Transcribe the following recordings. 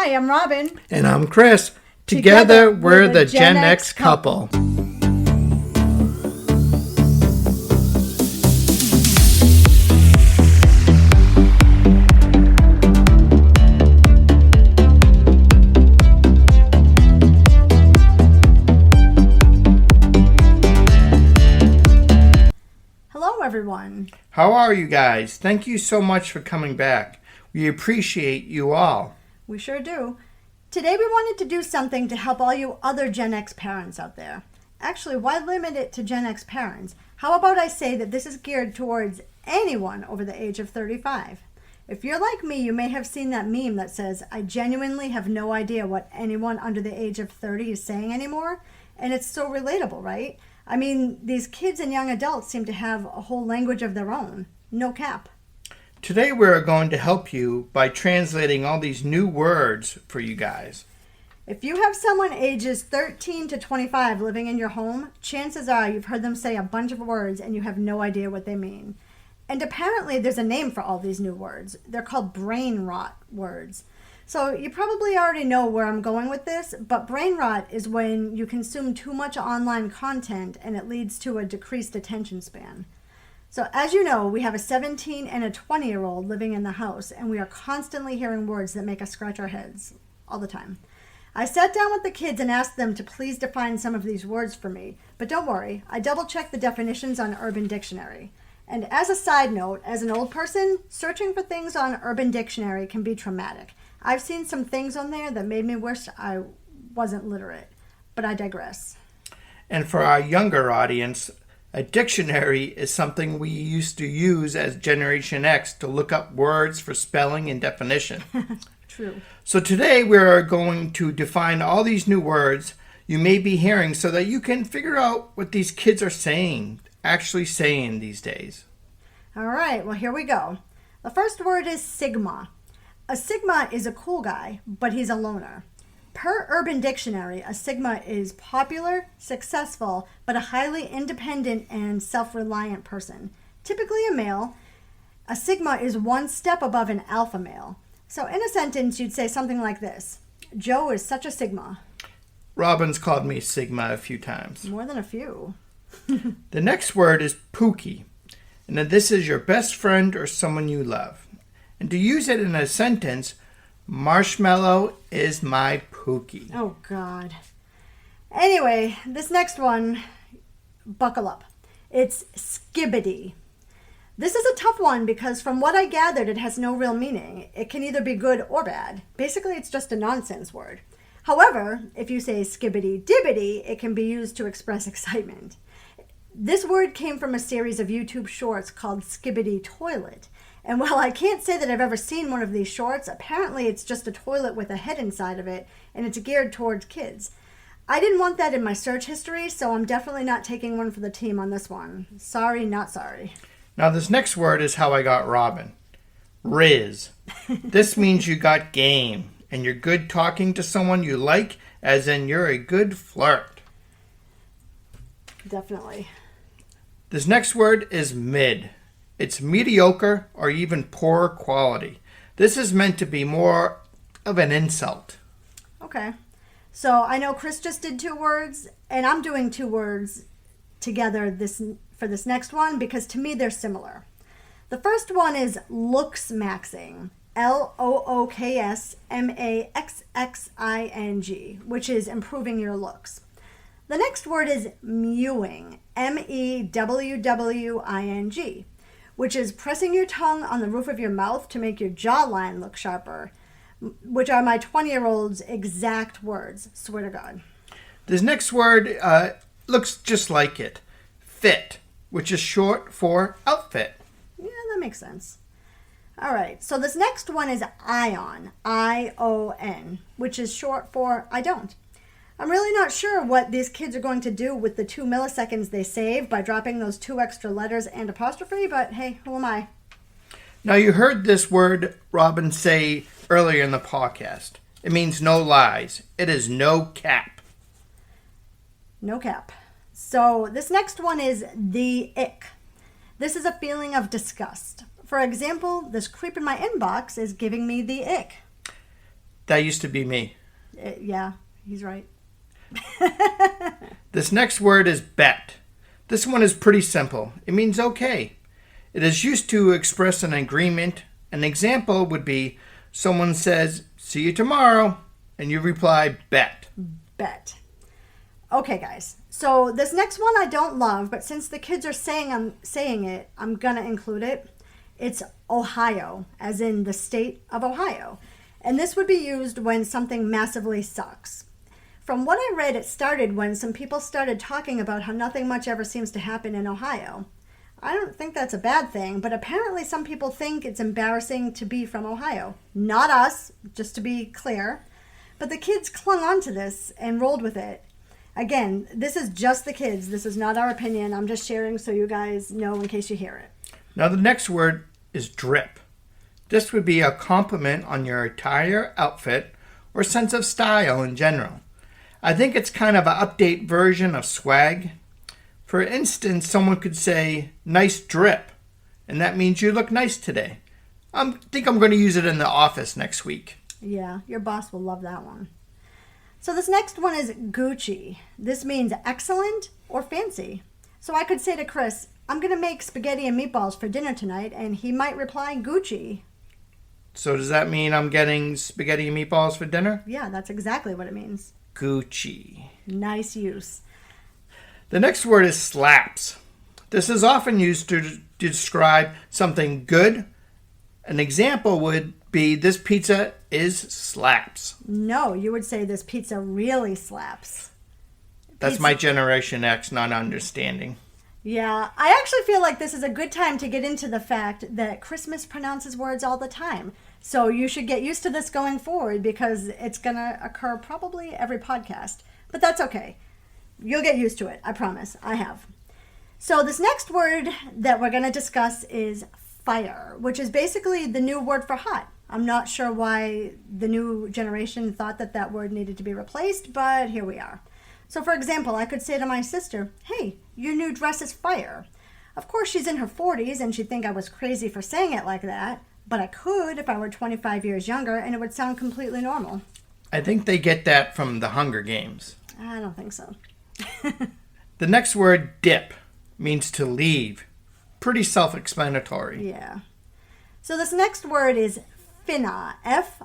Hi, I'm Robin. And I'm Chris. Together we're the Gen X couple. Hello, everyone. How are you guys? Thank you so much for coming back. We appreciate you all. We sure do. Today we wanted to do something to help all you other Gen X parents out there. Actually, why limit it to Gen X parents? How about I say that this is geared towards anyone over the age of 35? If you're like me, you may have seen that meme that says, I genuinely have no idea what anyone under the age of 30 is saying anymore. And it's so relatable, right? I mean, these kids and young adults seem to have a whole language of their own. No cap. Today we're going to help you by translating all these new words for you guys. If you have someone ages 13 to 25 living in your home, chances are you've heard them say a bunch of words and you have no idea what they mean. And apparently there's a name for all these new words. They're called brain rot words. So you probably already know where I'm going with this, but brain rot is when you consume too much online content and it leads to a decreased attention span. So as you know, we have a 17 and a 20-year-old living in the house, and we are constantly hearing words that make us scratch our heads all the time. I sat down with the kids and asked them to please define some of these words for me, but don't worry, I double-checked the definitions on Urban Dictionary. And as a side note, as an old person, searching for things on Urban Dictionary can be traumatic. I've seen some things on there that made me wish I wasn't literate, but I digress. And for our younger audience, a dictionary is something we used to use as Generation X to look up words for spelling and definition. True. So today we're going to define all these new words you may be hearing so that you can figure out what these kids are actually saying these days. All right, well, here we go. The first word is sigma. A sigma is a cool guy, but he's a loner. Per Urban Dictionary, a sigma is popular, successful, but a highly independent and self-reliant person. Typically a male, a sigma is one step above an alpha male. So in a sentence, you'd say something like this. Joe is such a sigma. Robin's called me Sigma a few times. More than a few. The next word is pookie. And then this is your best friend or someone you love. And to use it in a sentence, Marshmallow is my pookie. Oh, God. Anyway, this next one, buckle up. It's skibbity. This is a tough one because from what I gathered, it has no real meaning. It can either be good or bad. Basically, it's just a nonsense word. However, if you say skibbity dibbity, it can be used to express excitement. This word came from a series of YouTube shorts called Skibbity Toilet. And while I can't say that I've ever seen one of these shorts, apparently it's just a toilet with a head inside of it, and it's geared towards kids. I didn't want that in my search history, so I'm definitely not taking one for the team on this one. Sorry, not sorry. Now this next word is how I got Robin. Riz. This means you got game, and you're good talking to someone you like, as in you're a good flirt. Definitely. This next word is mid. It's mediocre or even poor quality. This is meant to be more of an insult. Okay. So I know Chris just did 2 words, and I'm doing 2 words together for this next one because to me they're similar. The first one is looks maxing. LOOKSMAXXING, which is improving your looks. The next word is mewing. MEWWING. Which is pressing your tongue on the roof of your mouth to make your jawline look sharper, which are my 20-year-old's exact words, swear to God. This next word looks just like it. Fit, which is short for outfit. Yeah, that makes sense. All right, so this next one is ion, ION, which is short for I don't. I'm really not sure what these kids are going to do with the 2 milliseconds they save by dropping those 2 extra letters and apostrophe, but hey, who am I? Now you heard this word Robin say earlier in the podcast. It means no lies. It is no cap. No cap. So this next one is the ick. This is a feeling of disgust. For example, this creep in my inbox is giving me the ick. That used to be me. Yeah, he's right. This next word is bet. This one is pretty simple. It means okay. It is used to express an agreement. An example would be someone says, "See you tomorrow," and you reply, "Bet." Bet. Okay, guys. So this next one I don't love, but since the kids are saying it, I'm gonna include it. It's Ohio, as in the state of Ohio. And this would be used when something massively sucks. From what I read, it started when some people started talking about how nothing much ever seems to happen in Ohio. I don't think that's a bad thing, but apparently some people think it's embarrassing to be from Ohio. Not us, just to be clear. But the kids clung on to this and rolled with it. Again, this is just the kids. This is not our opinion. I'm just sharing so you guys know in case you hear it. Now the next word is drip. This would be a compliment on your attire, outfit, or sense of style in general. I think it's kind of an update version of swag. For instance, someone could say, "Nice drip," and that means you look nice today. I think I'm going to use it in the office next week. Yeah, your boss will love that one. So this next one is Gucci. This means excellent or fancy. So I could say to Chris, "I'm going to make spaghetti and meatballs for dinner tonight," and he might reply, "Gucci." So does that mean I'm getting spaghetti and meatballs for dinner? Yeah, that's exactly what it means. Gucci. Nice use. The next word is slaps. This is often used to describe something good. An example would be, "This pizza is slaps." No, you would say this pizza really slaps. That's Pizza. my Generation X not understanding. Yeah, I actually feel like this is a good time to get into the fact that Chris mispronounces words all the time. So you should get used to this going forward because it's going to occur probably every podcast. But that's okay. You'll get used to it. I promise. I have. So this next word that we're going to discuss is fire, which is basically the new word for hot. I'm not sure why the new generation thought that that word needed to be replaced, but here we are. So for example, I could say to my sister, "Hey, your new dress is fire." Of course, she's in her 40s and she'd think I was crazy for saying it like that, but I could if I were 25 years younger and it would sound completely normal. I think they get that from the Hunger Games. I don't think so. The next word, dip, means to leave. Pretty self-explanatory. Yeah. So this next word is finna, F-I-N-N-A,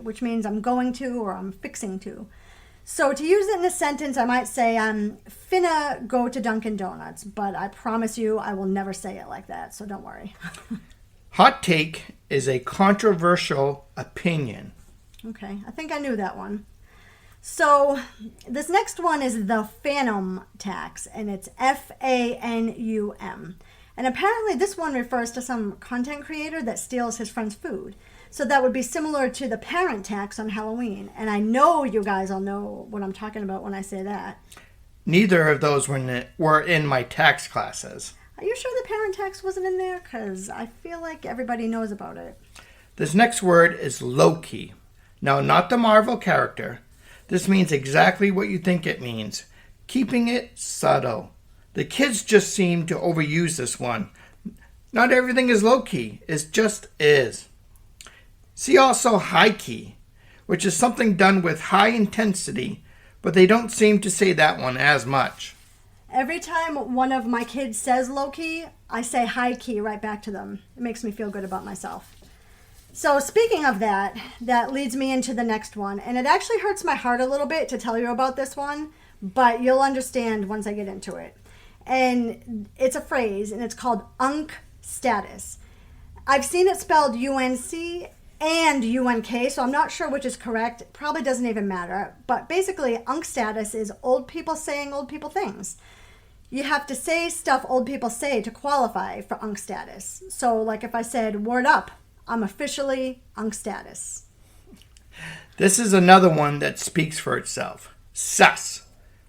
which means I'm going to or I'm fixing to. So to use it in a sentence, I might say I'm finna go to Dunkin' Donuts, but I promise you I will never say it like that, so don't worry. Hot take is a controversial opinion. Okay, I think I knew that one. So this next one is the phantom tax, and it's F-A-N-U-M. And apparently this one refers to some content creator that steals his friend's food. So that would be similar to the parent tax on Halloween. And I know you guys all know what I'm talking about when I say that. Neither of those were in my tax classes. Are you sure the parent tax wasn't in there? Because I feel like everybody knows about it. This next word is low-key. Now, not the Marvel character. This means exactly what you think it means. Keeping it subtle. The kids just seem to overuse this one. Not everything is low-key. It just is. See also high-key, which is something done with high intensity, but they don't seem to say that one as much. Every time one of my kids says low-key, I say high-key right back to them. It makes me feel good about myself. So speaking of that, that leads me into the next one. And it actually hurts my heart a little bit to tell you about this one, but you'll understand once I get into it. And it's a phrase, and it's called UNC status. I've seen it spelled UNC and UNK, so I'm not sure which is correct. It probably doesn't even matter. But basically, UNC status is old people saying old people things. You have to say stuff old people say to qualify for UNC status. So like if I said, "Word up, I'm officially UNC status." This is another one that speaks for itself. Sus,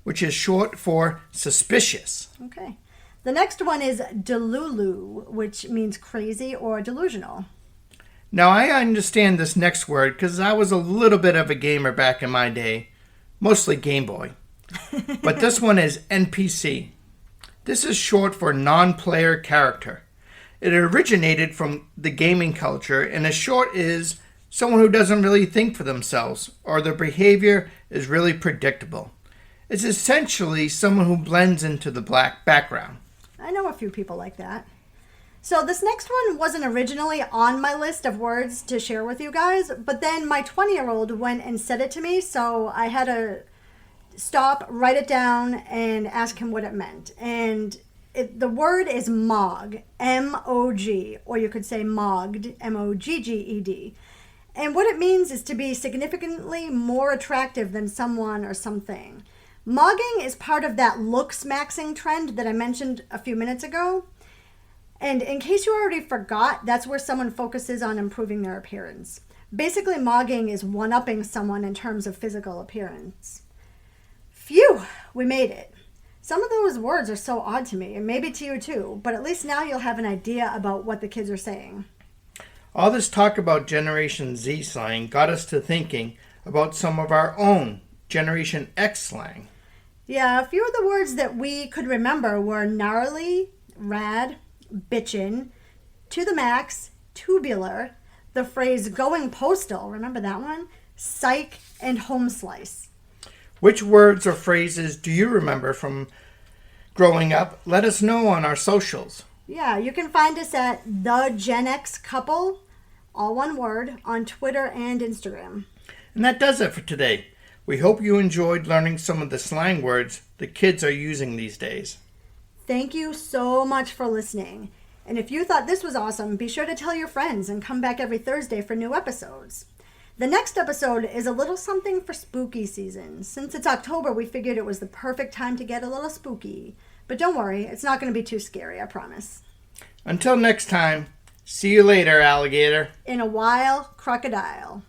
which is short for suspicious. Okay. The next one is delulu, which means crazy or delusional. Now, I understand this next word because I was a little bit of a gamer back in my day, mostly Game Boy. But this one is NPC. This is short for non-player character. It originated from the gaming culture, and as short is Someone who doesn't really think for themselves, or their behavior is really predictable. It's essentially someone who blends into the black background. I know a few people like that. So this next one wasn't originally on my list of words to share with you guys, but then my 20-year-old went and said it to me, so I had to stop, write it down, and ask him what it meant. And the word is mog, M-O-G, or you could say mogged, M-O-G-G-E-D. And what it means is to be significantly more attractive than someone or something. Mogging is part of that looks maxing trend that I mentioned a few minutes ago. And in case you already forgot, that's where someone focuses on improving their appearance. Basically, mogging is one-upping someone in terms of physical appearance. Phew, we made it. Some of those words are so odd to me, and maybe to you too, but at least now you'll have an idea about what the kids are saying. All this talk about Generation Z slang got us to thinking about some of our own Generation X slang. Yeah, a few of the words that we could remember were gnarly, rad, bitchin', to the max, tubular, the phrase going postal, remember that one? Psych, and home slice. Which words or phrases do you remember from growing up? Let us know on our socials. Yeah, you can find us at The Gen X Couple, all one word, on Twitter and Instagram. And that does it for today. We hope you enjoyed learning some of the slang words the kids are using these days. Thank you so much for listening. And if you thought this was awesome, be sure to tell your friends and come back every Thursday for new episodes. The next episode is a little something for spooky season. Since it's October, we figured it was the perfect time to get a little spooky. But don't worry, it's not going to be too scary, I promise. Until next time, see you later, alligator. In a while, crocodile.